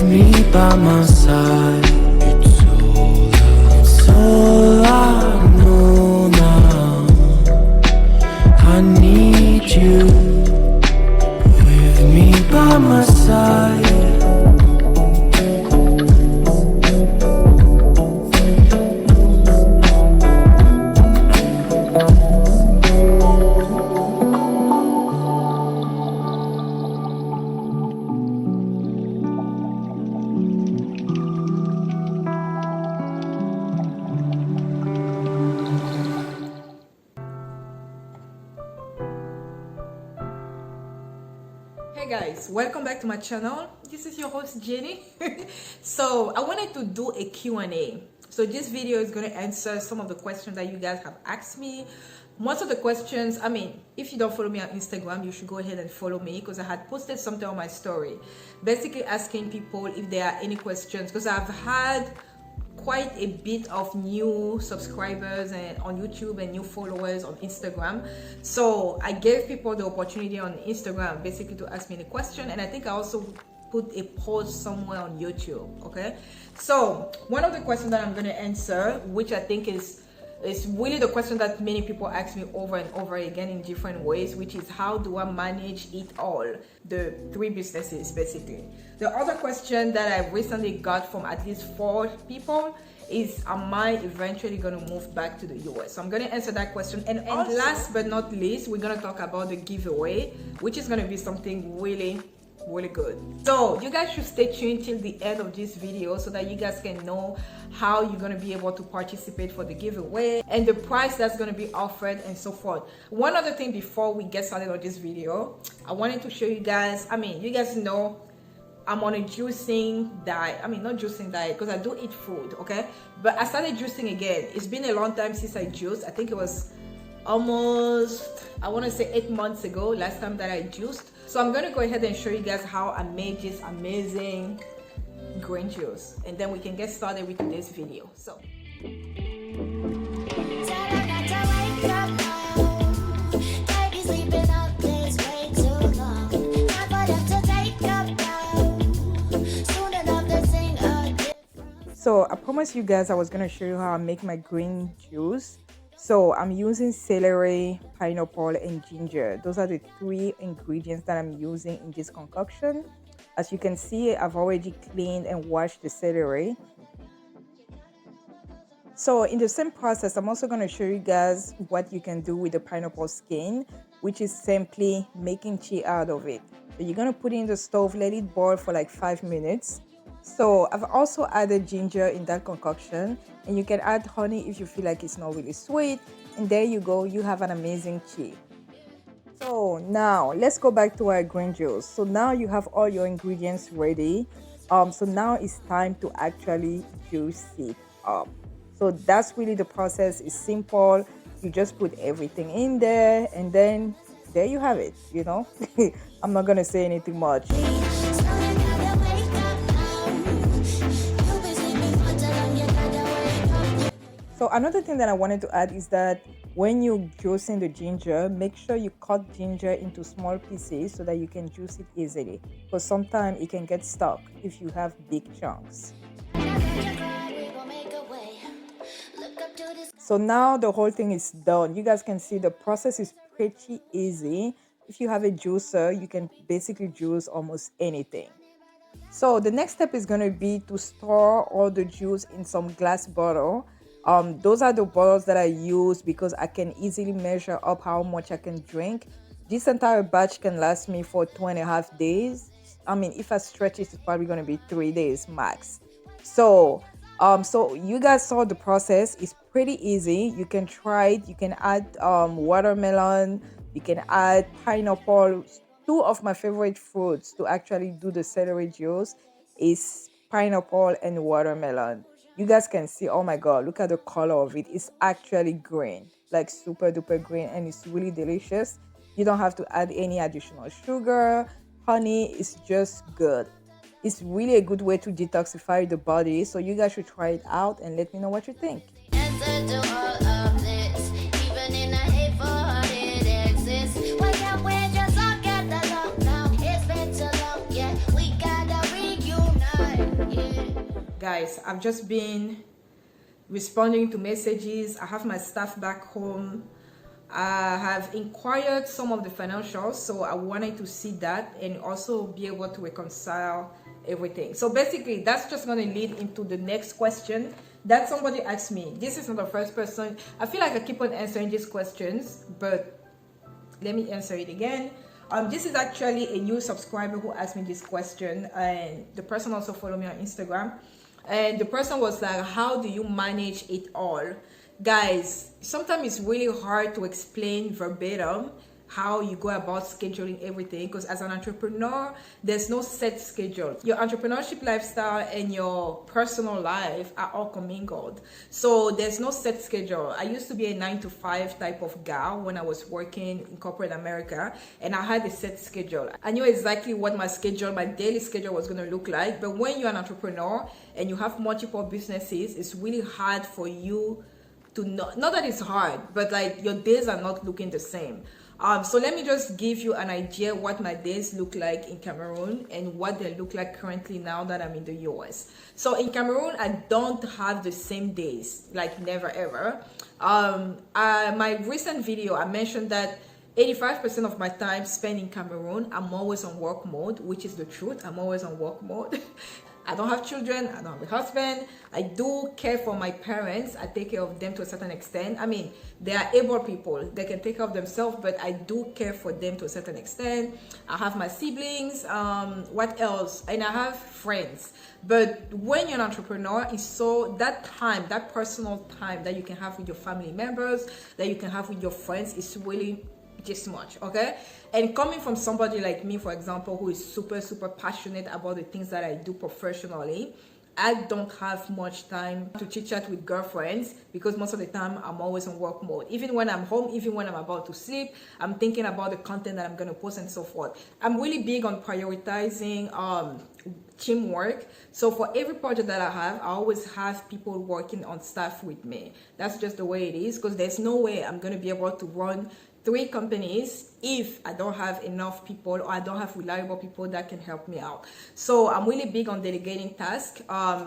me by my side. It's all I know now. I need you with me by my side. Hey guys, welcome back to my channel. This is your host Jenny. So I wanted to do a Q&A. So this video is going to answer some of the questions that you guys have asked me. Most of the questions, I mean, if you don't follow me on Instagram, you should go ahead and follow me, because I had posted something on my story basically asking people if there are any questions, because I've had quite a bit of new subscribers and on YouTube and new followers on Instagram. So I gave people the opportunity on Instagram basically to ask me the question, and I think I also put a post somewhere on YouTube. Okay, so one of the questions that I'm going to answer, which I think is really the question that many people ask me over and over again in different ways, which is how do I manage it all, the 3 businesses basically. The other question that I recently got from at least 4 people is, am I eventually going to move back to the US? So I'm going to answer that question, and also, last but not least, we're going to talk about the giveaway, which is going to be something really good. So you guys should stay tuned till the end of this video so that you guys can know how you're going to be able to participate for the giveaway and the price that's going to be offered and so forth. One other thing before we get started on this video, I wanted to show you guys, I mean, you guys know I'm on a juicing diet. I mean, not juicing diet, because I do eat food, okay? But I started juicing again. It's been a long time since I juiced. I think it was almost, I want to say 8 months ago, last time that I juiced. So I'm going to go ahead and show you guys how I made this amazing green juice, and then we can get started with today's video. So I promised you guys I was going to show you how I make my green juice. So I'm using celery, pineapple, and ginger. Those are the 3 ingredients that I'm using in this concoction. As you can see, I've already cleaned and washed the celery. So in the same process, I'm also going to show you guys what you can do with the pineapple skin, which is simply making tea out of it. So you're going to put it in the stove, let it boil for like 5 minutes. So I've also added ginger in that concoction, and you can add honey if you feel like it's not really sweet, and there you go, you have an amazing tea. So now let's go back to our green juice. So now you have all your ingredients ready. So now it's time to actually juice it up. So that's really the process. It's simple. You just put everything in there, and then there you have it, you know. I'm not gonna say anything much. So another thing that I wanted to add is that when you're juicing the ginger, make sure you cut ginger into small pieces so that you can juice it easily, because sometimes it can get stuck if you have big chunks. So now the whole thing is done. You guys can see the process is pretty easy. If you have a juicer, you can basically juice almost anything. So the next step is going to be to store all the juice in some glass bottle. Those are the bottles that I use because I can easily measure up how much I can drink. This entire batch can last me for 2.5 days. I mean, if I stretch it, it's probably going to be 3 days max. So you guys saw the process. It's pretty easy. You can try it. You can add watermelon. You can add pineapple. 2 of my favorite fruits to actually do the celery juice is pineapple and watermelon. You guys can see, oh my god, look at the color of it. It's actually green, like super duper green, and it's really delicious. You don't have to add any additional sugar, honey. It's just good. It's really a good way to detoxify the body. So you guys should try it out and let me know what you think. guys, I've just been responding to messages. I have my staff back home. I have inquired some of the financials, so I wanted to see that and also be able to reconcile everything. So basically, that's just going to lead into the next question that somebody asked me. This is not the first person. I feel like I keep on answering these questions, but let me answer it again. This is actually a new subscriber who asked me this question, and the person also followed me on Instagram. And the person was like, how do you manage it all? Guys, sometimes it's really hard to explain verbatim how you go about scheduling everything, because as an entrepreneur, there's no set schedule. Your entrepreneurship lifestyle and your personal life are all commingled, so there's no set schedule. I used to be a 9-to-5 type of gal when I was working in corporate America, and I had a set schedule. I knew exactly what my daily schedule was going to look like. But when you're an entrepreneur and you have multiple businesses, it's really hard for you to not that it's hard, but like your days are not looking the same. So let me just give you an idea what my days look like in Cameroon and what they look like currently now that I'm in the US. So in Cameroon, I don't have the same days, like never ever. My recent video, I mentioned that 85% of my time spent in Cameroon, I'm always on work mode, which is the truth. I'm always on work mode. I don't have children, I don't have a husband. I do care for my parents. I take care of them to a certain extent. I mean, they are able people, they can take care of themselves, but I do care for them to a certain extent. I have my siblings, what else? And I have friends. But when you're an entrepreneur, it's so that time, that personal time that you can have with your family members, that you can have with your friends, is really this much, okay? And coming from somebody like me, for example, who is super passionate about the things that I do professionally, I don't have much time to chit chat with girlfriends, because most of the time I'm always on work mode. Even when I'm home, even when I'm about to sleep, I'm thinking about the content that I'm going to post and so forth. I'm really big on prioritizing teamwork. So for every project that I have, I always have people working on stuff with me. That's just the way it is, because there's no way I'm going to be able to run 3 companies if I don't have enough people, or I don't have reliable people that can help me out. So I'm really big on delegating tasks.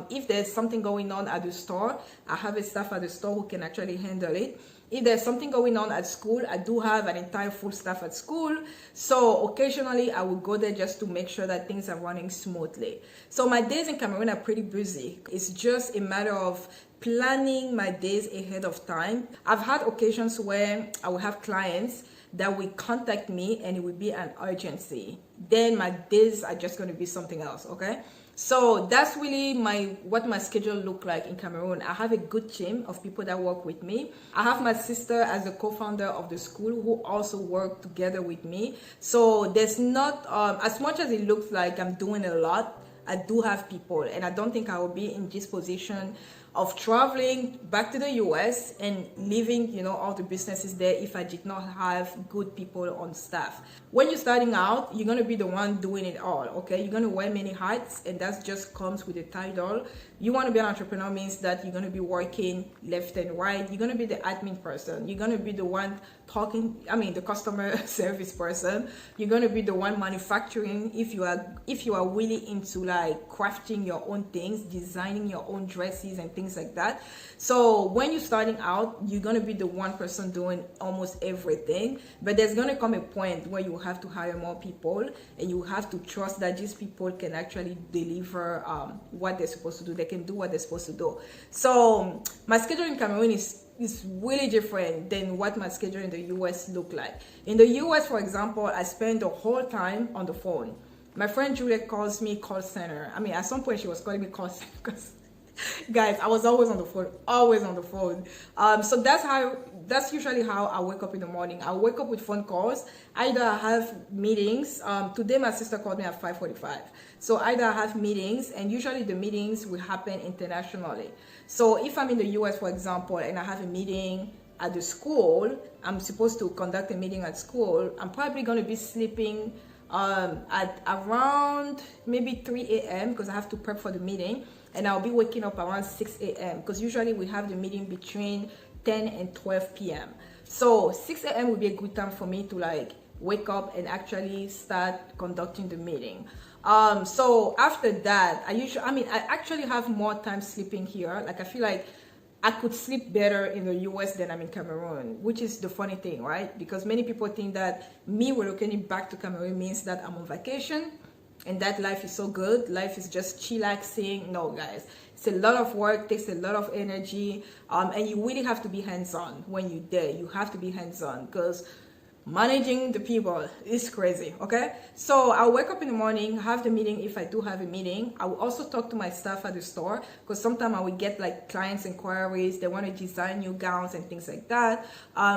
If there's something going on at the store, I have a staff at the store who can actually handle it. If there's something going on at school, I do have an entire full staff at school. So occasionally I will go there just to make sure that things are running smoothly. So my days in Cameroon are pretty busy. It's just a matter of planning my days ahead of time. I've had occasions where I will have clients that will contact me and it will be an urgency. Then my days are just going to be something else, okay? So that's really what my schedule look like in Cameroon. I have a good team of people that work with me. I have my sister as the co-founder of the school who also work together with me. So there's not, as much as it looks like I'm doing a lot, I do have people, and I don't think I will be in this position of traveling back to the US and leaving, all the businesses there if I did not have good people on staff. When you're starting out, you're going to be the one doing it all, okay? You're going to wear many hats, and that just comes with the title. You want to be an entrepreneur means that you're going to be working left and right. You're going to be the admin person. You're going to be the one talking, the customer service person. You're going to be the one manufacturing if you are really into like crafting your own things, designing your own dresses and things like that. So when you're starting out, you're going to be the one person doing almost everything, but there's going to come a point where you have to hire more people, and you have to trust that these people can actually deliver what they're supposed to do. They can do what they're supposed to do. So my schedule in Cameroon is really different than what my schedule in the US look like. In the US, for example, I spend the whole time on the phone. My friend Juliet calls me call center. At some point she was calling me call center because guys, I was always on the phone. So that's usually how I wake up in the morning. I wake up with phone calls. Either I have meetings. Today my sister called me at 5:45. So either I have meetings, and usually the meetings will happen internationally. So if I'm in the US, for example, and I have a meeting at the school, I'm supposed to conduct a meeting at school, I'm probably going to be sleeping at around maybe 3 a.m. because I have to prep for the meeting. And I'll be waking up around 6 a.m. because usually we have the meeting between 10 and 12 p.m. So 6 a.m. would be a good time for me to like wake up and actually start conducting the meeting. So after that, I actually have more time sleeping here. Like I feel like I could sleep better in the US than I'm in Cameroon, which is the funny thing, right? Because many people think that me relocating back to Cameroon means that I'm on vacation and that life is so good. Life is just chillaxing. No, guys, it's a lot of work, takes a lot of energy, and you really have to be hands-on when you're there. You have to be hands-on because managing the people is crazy. Okay, so I'll wake up in the morning, have the meeting if I do have a meeting. I will also talk to my staff at the store because sometimes I will get like clients inquiries, they want to design new gowns and things like that.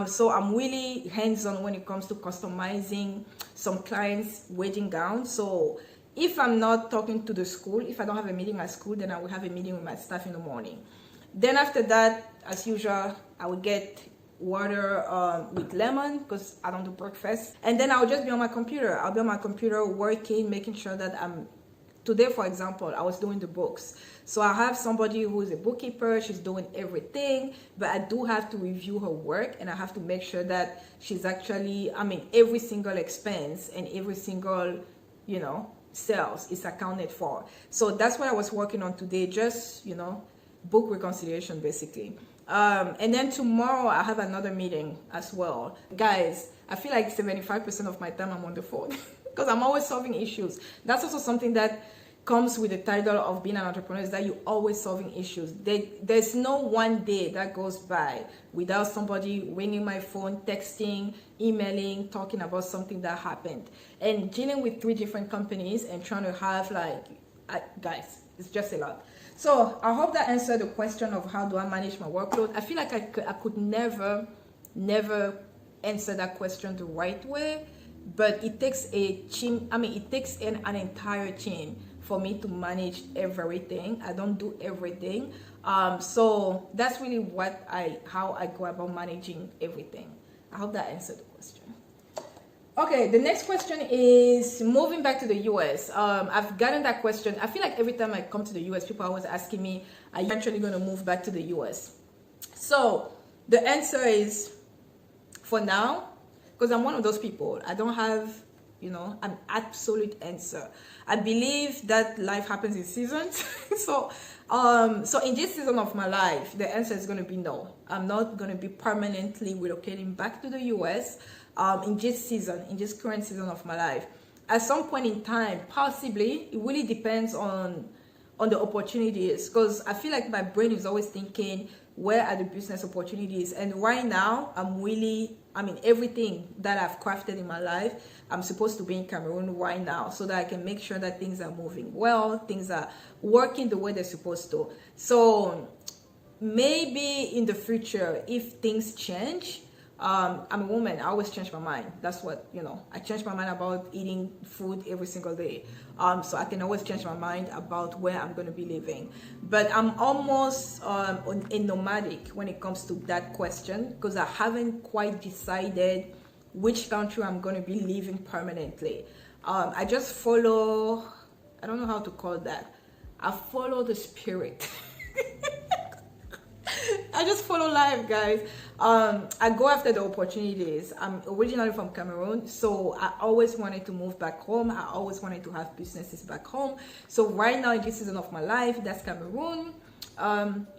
So I'm really hands-on when it comes to customizing some clients wedding gowns. So if I'm not talking to the school, if I don't have a meeting at school, then I will have a meeting with my staff in the morning. Then after that, as usual, I will get water with lemon because I don't do breakfast, and then I'll just be on my computer. I'll be on my computer working, making sure that today, for example, I was doing the books, so I have somebody who's a bookkeeper. She's doing everything, but I do have to review her work, and I have to make sure that she's actually, every single expense and every single, sales is accounted for. So that's what I was working on today, just book reconciliation basically. And then tomorrow I have another meeting as well. Guys, I feel like 75% of my time I'm on the phone because I'm always solving issues. That's also something that comes with the title of being an entrepreneur, is that you're always solving issues. There's no one day that goes by without somebody ringing my phone, texting, emailing, talking about something that happened. And dealing with 3 different companies and trying to have guys, it's just a lot. So I hope that answered the question of how do I manage my workload. I feel like I could never answer that question the right way, but it takes a team. It takes an entire team for me to manage everything. I don't do everything. So that's really how I go about managing everything. I hope that answered the question. Okay, the next question is moving back to the US. I've gotten that question. I feel like every time I come to the US, people are always asking me, are you actually going to move back to the US? So the answer is, for now, because I'm one of those people, I don't have, an absolute answer. I believe that life happens in seasons. So in this season of my life, the answer is going to be no. I'm not going to be permanently relocating back to the US. In this current season of my life. At some point in time, possibly, it really depends on the opportunities, because I feel like my brain is always thinking, where are the business opportunities? And right now, everything that I've crafted in my life, I'm supposed to be in Cameroon right now so that I can make sure that things are moving well, things are working the way they're supposed to. So maybe in the future, if things change, I'm a woman, I always change my mind. That's what, I change my mind about eating food every single day. So I can always change my mind about where I'm going to be living. But I'm almost a nomadic when it comes to that question, because I haven't quite decided which country I'm going to be living permanently. I just follow, I don't know how to call that. I follow the spirit. I just follow life, guys. I go after the opportunities. I'm originally from Cameroon, so I always wanted to move back home. I always wanted to have businesses back home. So right now, in this season of my life, that's Cameroon.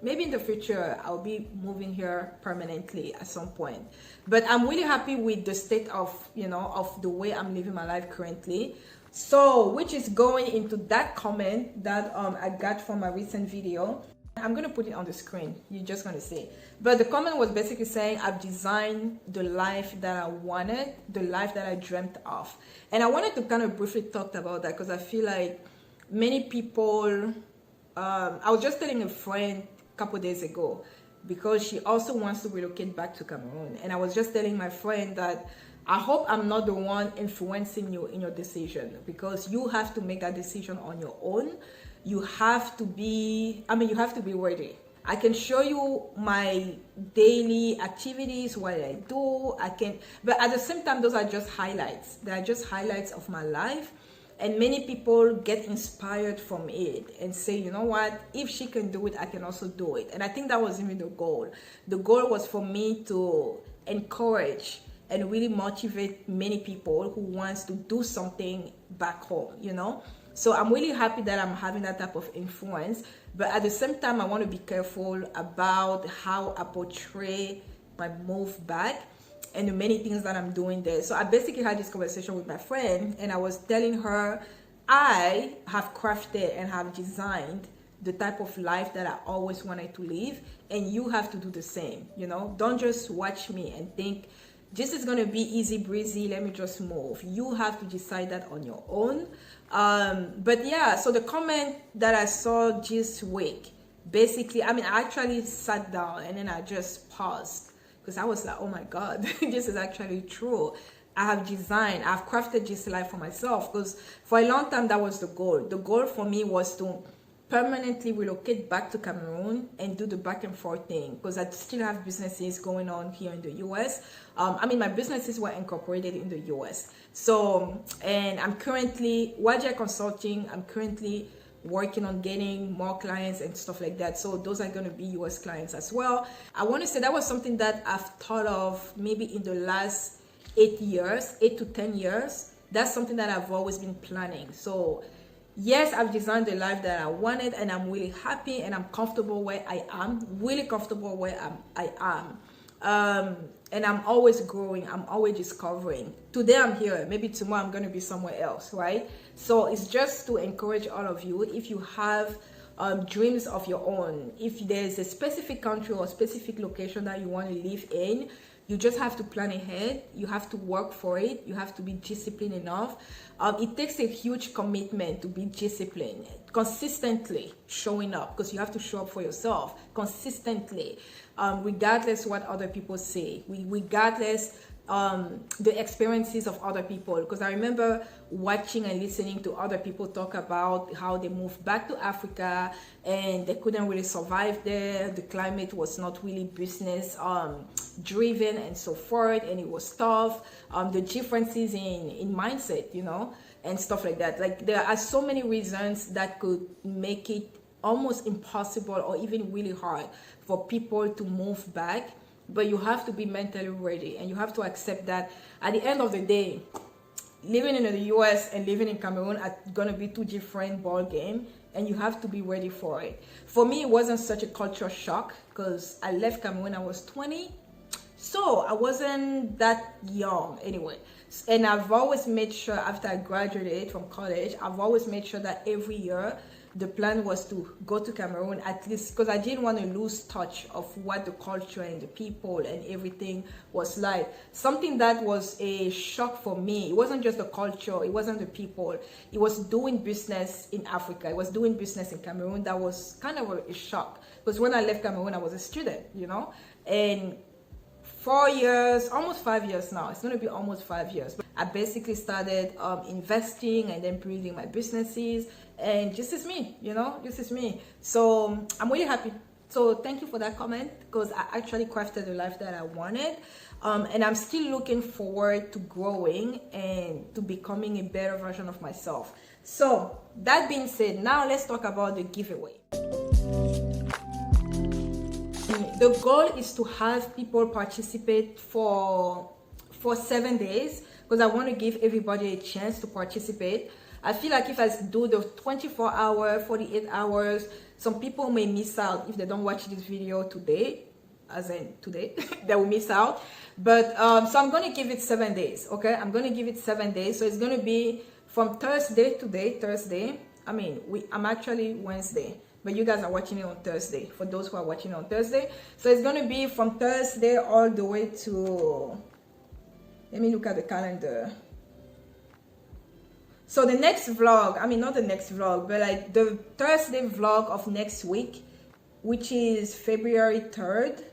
Maybe in the future, I'll be moving here permanently at some point. But I'm really happy with the state of, of the way I'm living my life currently. So, which is going into that comment that I got from my recent video. I'm going to put it on the screen. You're just going to see. But the comment was basically saying, I've designed the life that I wanted, the life that I dreamt of. And I wanted to kind of briefly talk about that because I feel like many people, I was just telling a friend a couple days ago, because she also wants to relocate back to Cameroon. And I was just telling my friend that I hope I'm not the one influencing you in your decision, because you have to make that decision on your own. You have to be, you have to be ready. I can show you my daily activities, what I do, but at the same time, those are just highlights. They are just highlights of my life. And many people get inspired from it and say, you know what, if she can do it, I can also do it. And I think that was even the goal. The goal was for me to encourage and really motivate many people who wants to do something back home, So I'm really happy that I'm having that type of influence, but at the same time I want to be careful about how I portray my move back and the many things that I'm doing there. So I basically had this conversation with my friend, and I was telling her I have crafted and have designed the type of life that I always wanted to live, and you have to do the same. You know, don't just watch me and think this is gonna be easy breezy, let me just move. You have to decide that on your own. But yeah, so the comment that I saw this week, basically, I mean, I actually sat down and then I just paused, because I was like, oh my God, this is actually true. I have designed, I've crafted this life for myself, because for a long time that was the goal. The goal for me was to permanently relocate back to Cameroon and do the back and forth thing, because I still have businesses going on here in the US. I mean, my businesses were incorporated in the US. So, and I'm currently, YJ Consulting, I'm currently working on getting more clients and stuff like that. So those are going to be US clients as well. I want to say that was something that I've thought of maybe in the last 8 to 10 years. That's something that I've always been planning. So yes, I've designed the life that I wanted, and I'm really happy and I'm comfortable where I am, really comfortable where I am. And I'm always growing, I'm always discovering. Today I'm here, maybe tomorrow I'm going to be somewhere else, right? So it's just to encourage all of you, if you have dreams of your own, if there's a specific country or specific location that you want to live in, you just have to plan ahead. You have to work for it. You have to be disciplined enough. It takes a huge commitment to be disciplined, consistently showing up, because you have to show up for yourself consistently, regardless what other people say, regardless the experiences of other people. Because I remember watching and listening to other people talk about how they moved back to Africa and they couldn't really survive there. The climate was not really business driven and so forth, and it was tough. The differences in mindset, you know, and stuff like that. Like, there are so many reasons that could make it almost impossible or even really hard for people to move back. But you have to be mentally ready, and you have to accept that at the end of the day, living in the US and living in Cameroon are going to be two different ball games, and you have to be ready for it. For me, it wasn't such a culture shock, because I left Cameroon when I was 20, so I wasn't that young anyway. And I've always made sure, after I graduated from college, I've always made sure that every year the plan was to go to Cameroon, at least, because I didn't want to lose touch of what the culture and the people and everything was like. Something that was a shock for me, it wasn't just the culture, it wasn't the people, it was doing business in Africa, it was doing business in Cameroon. That was kind of a shock, because when I left Cameroon, I was a student, you know, and 4 years, almost 5 years now, it's going to be almost 5 years. But I basically started investing and then building my businesses, and this is me, you know, this is me. So I'm really happy. So thank you for that comment, because I actually crafted the life that I wanted, and I'm still looking forward to growing and to becoming a better version of myself. So that being said, now let's talk about the giveaway. The goal is to have people participate for 7 days, because I want to give everybody a chance to participate. I feel like if I do the 24-hour, 48 hours, some people may miss out if they don't watch this video today, as in today, they will miss out. But so I'm going to give it 7 days, okay? I'm going to give it 7 days. So it's going to be from Thursday today, Thursday. I mean, I'm actually Wednesday, but you guys are watching it on Thursday, for those who are watching it on Thursday. So it's going to be from Thursday all the way to, let me look at the calendar. So the next vlog, I mean, not the next vlog, but like the Thursday vlog of next week, which is February 3rd,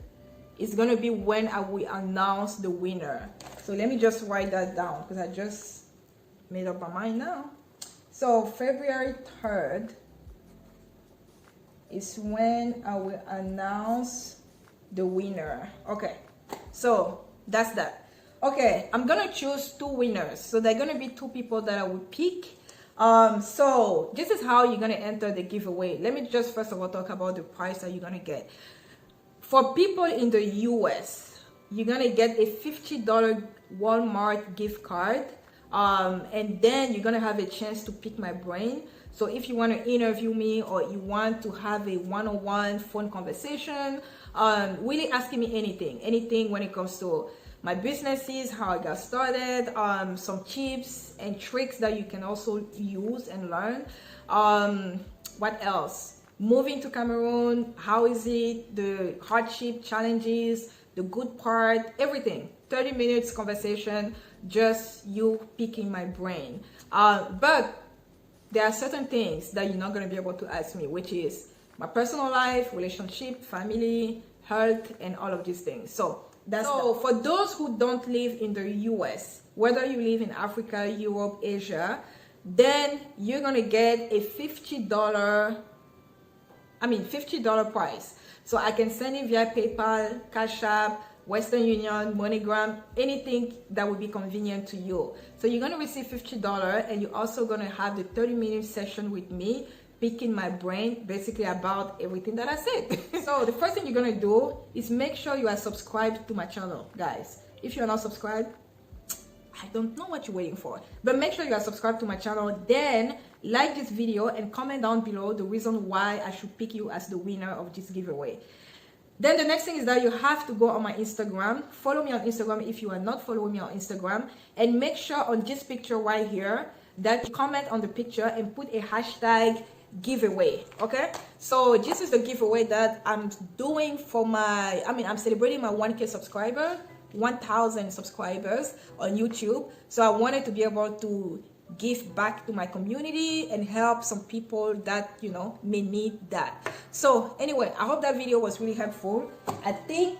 is going to be when I will announce the winner. So let me just write that down, because I just made up my mind now. So February 3rd is when I will announce the winner. Okay, so that's that. Okay, I'm gonna choose 2 winners. So they're gonna be 2 people that I will pick. So this is how you're gonna enter the giveaway. Let me just first of all talk about the price that you're gonna get. For people in the US, you're gonna get a $50 Walmart gift card. and then you're gonna have a chance to pick my brain. So if you want to interview me or you want to have a one-on-one phone conversation, really asking me anything when it comes to my businesses, how I got started, some tips and tricks that you can also use and learn. What else? Moving to Cameroon, how is it? The hardship, challenges, the good part, everything. 30 minutes conversation, just you picking my brain. But there are certain things that you're not going to be able to ask me, which is my personal life, relationship, family, health, and all of these things. So that's for those who don't live in the US, whether you live in Africa, Europe, Asia, then you're going to get a $50 price. So I can send it via PayPal, Cash App, Western Union, MoneyGram, anything that would be convenient to you. So you're going to receive $50, and you're also going to have the 30-minute session with me, picking my brain basically about everything that I said. So the first thing you're going to do is make sure you are subscribed to my channel, guys. If you're not subscribed, I don't know what you're waiting for, but make sure you are subscribed to my channel. Then like this video and comment down below the reason why I should pick you as the winner of this giveaway. Then the next thing is that you have to go on my Instagram. Follow me on Instagram if you are not following me on Instagram. And make sure on this picture right here that you comment on the picture and put a hashtag giveaway. Okay? So this is the giveaway that I'm doing for my, I'm celebrating my 1K subscriber, 1,000 subscribers on YouTube. So I wanted to be able to give back to my community and help some people that, you know, may need that. So anyway, I hope that video was really helpful. I think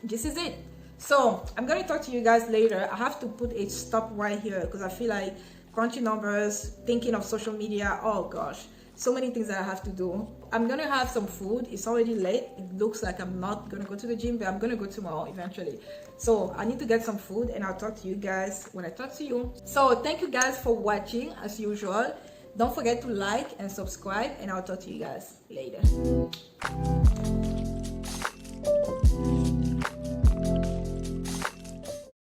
this is it. So I'm going to talk to you guys later. I have to put a stop right here because I feel like crunching numbers, thinking of social media, oh gosh, so many things that I have to do. I'm going to have some food. It's already late. It looks like I'm not going to go to the gym, but I'm going to go tomorrow eventually. So I need to get some food, and I'll talk to you guys when I talk to you. So thank you guys for watching as usual. Don't forget to like and subscribe, and I'll talk to you guys later.